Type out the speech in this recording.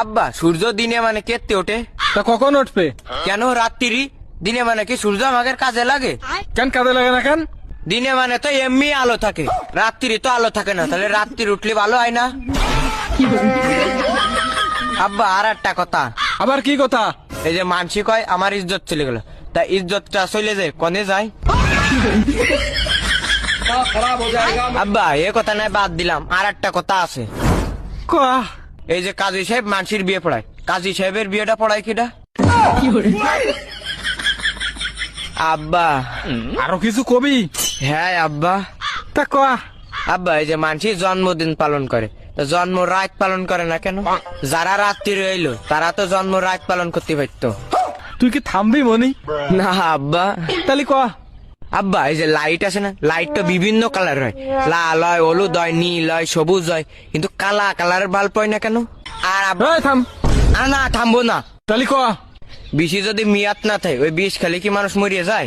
আব্বা সূর্য দিনে মানে কেটে ওঠে, তা কখন উঠবে? কেন রাত্রি? দিনে মানে কি সূর্য আমাদের কাজে লাগে? কেন কাজে লাগে না কেন? দিনে মানে তো এমনি আলো থাকে, রাত্রি তো আলো থাকে না, তাহলে রাত্রি উঠলে ভালো হয় না? আব্বা আর একটা কথা, আবার কি কথা? এই যে মানসি কয় আমার ইজ্জত চলে গেল, তা ইজ্জতটা চলে যায় কনে যায়? আব্বা এ কথা নাই, বাদ দিলাম, আর একটা কথা আছে। কয়া। এই যে কাজী সাহেব মানসির বিয়ে পড়ায়, কাজী সাহেবের বিয়েটা পড়ায় কিটা? আব্বা আরো কিছু কবি? হ্যাঁ আব্বা। তা কয়া। আব্বা এই যে মানসি জন্মদিন পালন করে, তো জন্ম রাত পালন করে না কেন? যারা রাত্রি রইলো তারা তো জন্ম রাত পালন করতে পারতো। তুই কি থামবি মনি? না আব্বা। তাহলে কয়া। আব্বা এই যে লাইট আছে না, লাইট তো বিভিন্ন কালার হয়, লাল হয়, হলুদ হয়, নীল হয়, সবুজ হয়, কিন্তু কালা কালারের বাল্ব হয় না কেন? আর আব্বা এই থাম। না থামবো না। তাহলে কয়া। বিষি যদি মিয়াত না থাকে, ওই বিষ খালি কি মানুষ মরিয়ে যায়?